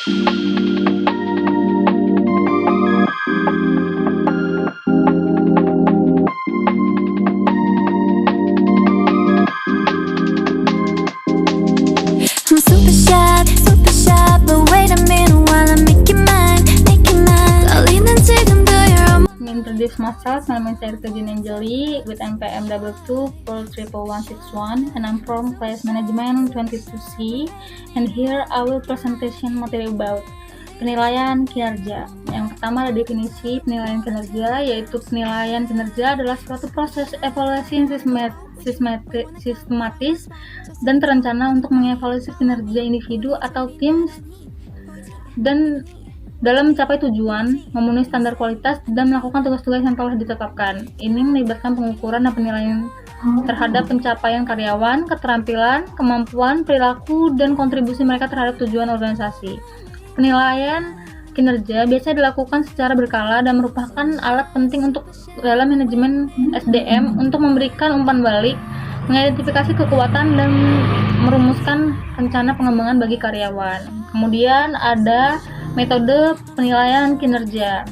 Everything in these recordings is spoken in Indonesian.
I'm super shy, but wait a minute while I make you mine. Kalian 지금 your Introduce myself, my name is Erika Ginanjali with MPM 22 and I'm from class management 22C, and here I will presentation materi about penilaian kinerja. Yang pertama ada definisi penilaian kinerja, yaitu penilaian kinerja adalah suatu proses evaluasi yang sistematis dan terencana untuk mengevaluasi kinerja individu atau tim dan dalam mencapai tujuan, memenuhi standar kualitas, dan melakukan tugas-tugas yang telah ditetapkan. Ini melibatkan pengukuran dan penilaian terhadap pencapaian karyawan, keterampilan, kemampuan, perilaku, dan kontribusi mereka terhadap tujuan organisasi. Penilaian kinerja biasanya dilakukan secara berkala dan merupakan alat penting untuk dalam manajemen SDM untuk memberikan umpan balik, mengidentifikasi kekuatan, dan merumuskan rencana pengembangan bagi karyawan. Kemudian ada metode penilaian kinerja.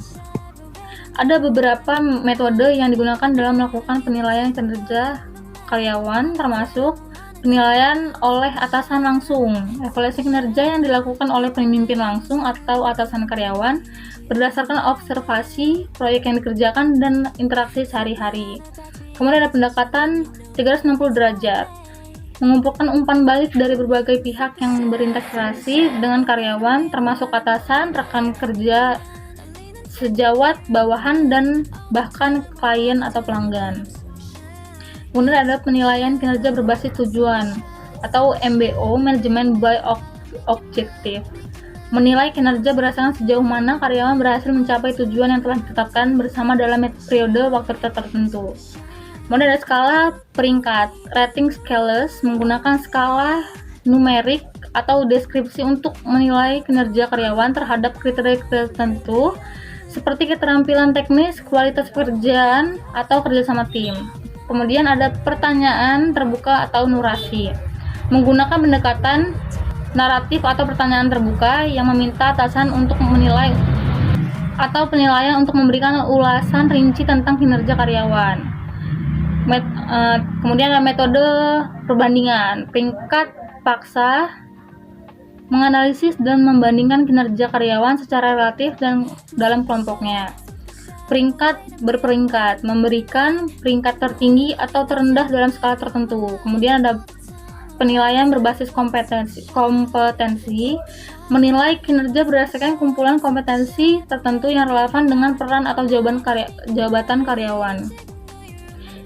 Ada beberapa metode yang digunakan dalam melakukan penilaian kinerja karyawan, termasuk penilaian oleh atasan langsung, evaluasi kinerja yang dilakukan oleh pemimpin langsung atau atasan karyawan berdasarkan observasi proyek yang dikerjakan dan interaksi sehari-hari. Kemudian ada pendekatan 360 derajat, mengumpulkan umpan balik dari berbagai pihak yang berinteraksi dengan karyawan, termasuk atasan, rekan kerja, sejawat, bawahan, dan bahkan klien atau pelanggan. Kemudian ada penilaian kinerja berbasis tujuan atau MBO, Management by Objective, menilai kinerja berdasarkan sejauh mana karyawan berhasil mencapai tujuan yang telah ditetapkan bersama dalam periode waktu tertentu. Kemudian ada skala peringkat, rating scales, menggunakan skala numerik atau deskripsi untuk menilai kinerja karyawan terhadap kriteria tertentu seperti keterampilan teknis, kualitas pekerjaan, atau kerjasama tim. Kemudian ada pertanyaan terbuka atau narasi, menggunakan pendekatan naratif atau pertanyaan terbuka yang meminta atasan untuk menilai atau penilaian untuk memberikan ulasan rinci tentang kinerja karyawan. Kemudian ada metode perbandingan, peringkat paksa, menganalisis dan membandingkan kinerja karyawan secara relatif dan dalam kelompoknya. Peringkat berperingkat, memberikan peringkat tertinggi atau terendah dalam skala tertentu. Kemudian ada penilaian berbasis kompetensi, menilai kinerja berdasarkan kumpulan kompetensi tertentu yang relevan dengan peran atau jabatan karyawan.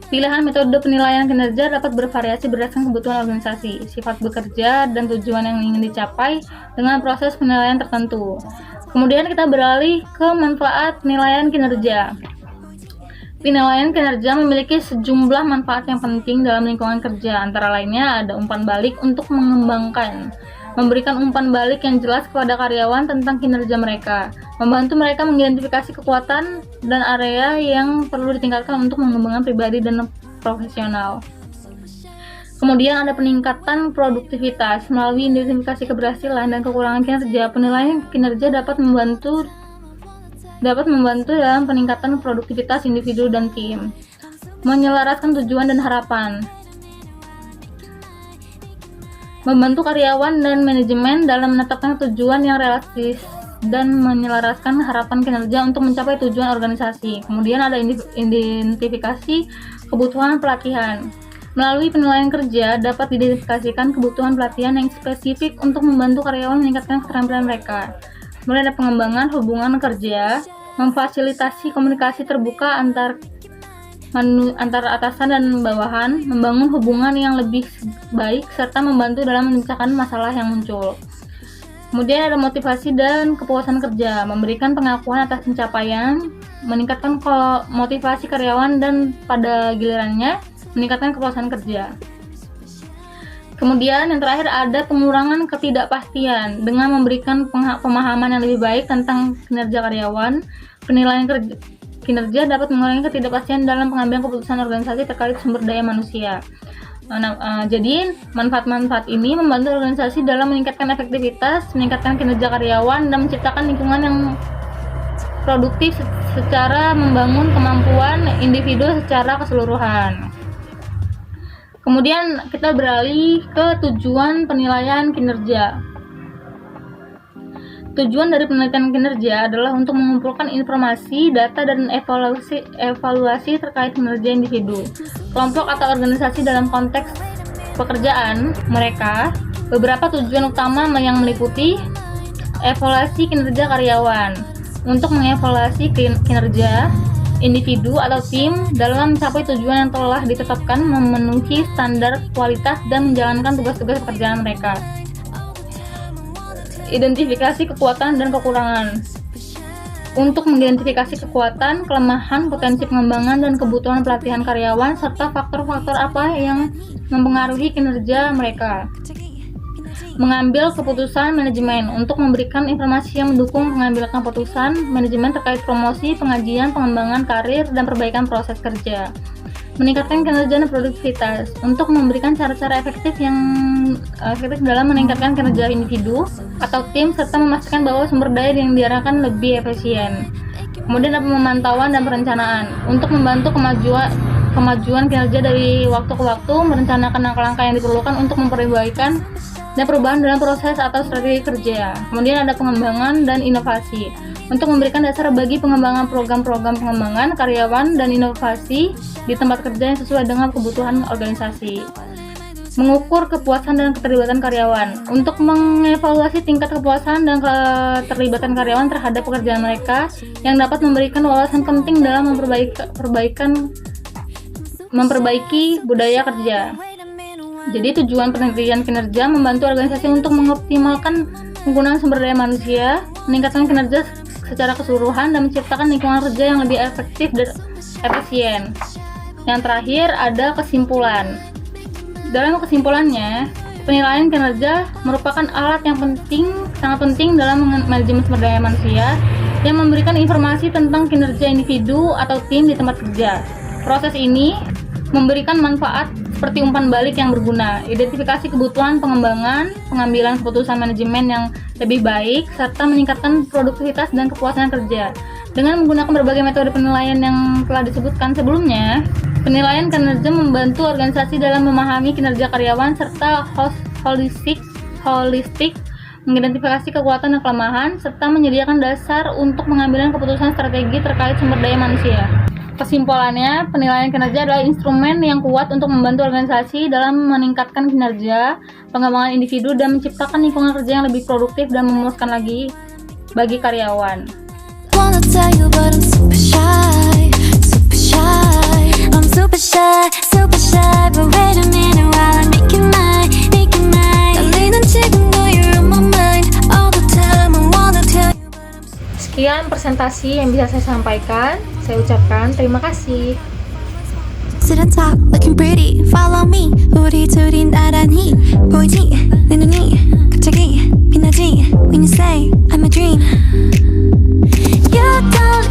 Pilihan metode penilaian kinerja dapat bervariasi berdasarkan kebutuhan organisasi, sifat bekerja, dan tujuan yang ingin dicapai dengan proses penilaian tertentu. Kemudian kita beralih ke manfaat penilaian kinerja. Penilaian kinerja memiliki sejumlah manfaat yang penting dalam lingkungan kerja, antara lainnya ada umpan balik untuk mengembangkan, memberikan umpan balik yang jelas kepada karyawan tentang kinerja mereka, membantu mereka mengidentifikasi kekuatan dan area yang perlu ditingkatkan untuk mengembangkan pribadi dan profesional. Kemudian ada peningkatan produktivitas melalui identifikasi keberhasilan dan kekurangan kinerja. Penilaian kinerja dapat membantu dalam peningkatan produktivitas individu dan tim, menyelaraskan tujuan dan harapan, membantu karyawan dan manajemen dalam menetapkan tujuan yang realistis dan menyelaraskan harapan kinerja untuk mencapai tujuan organisasi. Kemudian ada identifikasi kebutuhan pelatihan. Melalui penilaian kerja dapat diidentifikasikan kebutuhan pelatihan yang spesifik untuk membantu karyawan meningkatkan keterampilan mereka. Kemudian ada pengembangan hubungan kerja, memfasilitasi komunikasi terbuka antar atasan dan bawahan, membangun hubungan yang lebih baik, serta membantu dalam memecahkan masalah yang muncul. Kemudian ada motivasi dan kepuasan kerja, memberikan pengakuan atas pencapaian, meningkatkan motivasi karyawan, dan pada gilirannya meningkatkan kepuasan kerja. Kemudian yang terakhir ada pengurangan ketidakpastian dengan memberikan pemahaman yang lebih baik tentang kinerja karyawan. Penilaian kinerja dapat mengurangi ketidakpastian dalam pengambilan keputusan organisasi terkait sumber daya manusia. Jadi manfaat-manfaat ini membantu organisasi dalam meningkatkan efektivitas, meningkatkan kinerja karyawan, dan menciptakan lingkungan yang produktif secara membangun kemampuan individu secara keseluruhan. Kemudian kita beralih ke tujuan penilaian kinerja. Tujuan dari penelitian kinerja adalah untuk mengumpulkan informasi, data, dan evaluasi terkait kinerja individu, kelompok atau organisasi dalam konteks pekerjaan mereka. Beberapa tujuan utama yang meliputi evaluasi kinerja karyawan, untuk mengevaluasi kinerja individu atau tim dalam mencapai tujuan yang telah ditetapkan, memenuhi standar kualitas, dan menjalankan tugas-tugas pekerjaan mereka. Identifikasi kekuatan dan kekurangan, untuk mengidentifikasi kekuatan, kelemahan, potensi pengembangan, dan kebutuhan pelatihan karyawan, serta faktor-faktor apa yang mempengaruhi kinerja mereka. Mengambil keputusan manajemen, untuk memberikan informasi yang mendukung pengambilan keputusan manajemen terkait promosi, pengajian, pengembangan karir, dan perbaikan proses kerja. Meningkatkan kinerja dan produktivitas, untuk memberikan cara-cara efektif dalam meningkatkan kinerja individu atau tim, serta memastikan bahwa sumber daya yang diarahkan lebih efisien. Kemudian ada pemantauan dan perencanaan, untuk membantu kemajuan kinerja dari waktu ke waktu, merencanakan langkah-langkah yang diperlukan untuk memperbaikan dan perubahan dalam proses atau strategi kerja. Kemudian ada pengembangan dan inovasi, untuk memberikan dasar bagi pengembangan program-program pengembangan karyawan dan inovasi di tempat kerja yang sesuai dengan kebutuhan organisasi. Mengukur kepuasan dan keterlibatan karyawan, untuk mengevaluasi tingkat kepuasan dan keterlibatan karyawan terhadap pekerjaan mereka yang dapat memberikan wawasan penting dalam memperbaiki budaya kerja. Jadi tujuan penelitian kinerja membantu organisasi untuk mengoptimalkan penggunaan sumber daya manusia, meningkatkan kinerja secara keseluruhan, dan menciptakan lingkungan kerja yang lebih efektif dan efisien. Yang terakhir ada kesimpulan. Dalam kesimpulannya, penilaian kinerja merupakan alat yang sangat penting dalam manajemen sumber daya manusia yang memberikan informasi tentang kinerja individu atau tim di tempat kerja. Proses ini memberikan manfaat seperti umpan balik yang berguna, identifikasi kebutuhan pengembangan, pengambilan keputusan manajemen yang lebih baik, serta meningkatkan produktivitas dan kepuasan kerja. Dengan menggunakan berbagai metode penilaian yang telah disebutkan sebelumnya, penilaian kinerja membantu organisasi dalam memahami kinerja karyawan serta holistik, mengidentifikasi kekuatan dan kelemahan, serta menyediakan dasar untuk mengambil keputusan strategi terkait sumber daya manusia. Kesimpulannya, penilaian kinerja adalah instrumen yang kuat untuk membantu organisasi dalam meningkatkan kinerja, pengembangan individu, dan menciptakan lingkungan kerja yang lebih produktif dan memuaskan lagi bagi karyawan. Wanna tell you but I'm super shy, super shy. I'm super shy, super shy. But wait a minute while I make you mine, make you mine. 떨리는 지금도 you're on my mind all the time. I wanna tell you but I'm super. Sekian presentasi yang bisa saya sampaikan. Saya ucapkan terima kasih. Sit and talk, looking pretty. Follow me. 우리둘이 나란히 보이지 내 눈이 갑자기 빛나지 when you say I'm a dream. You don't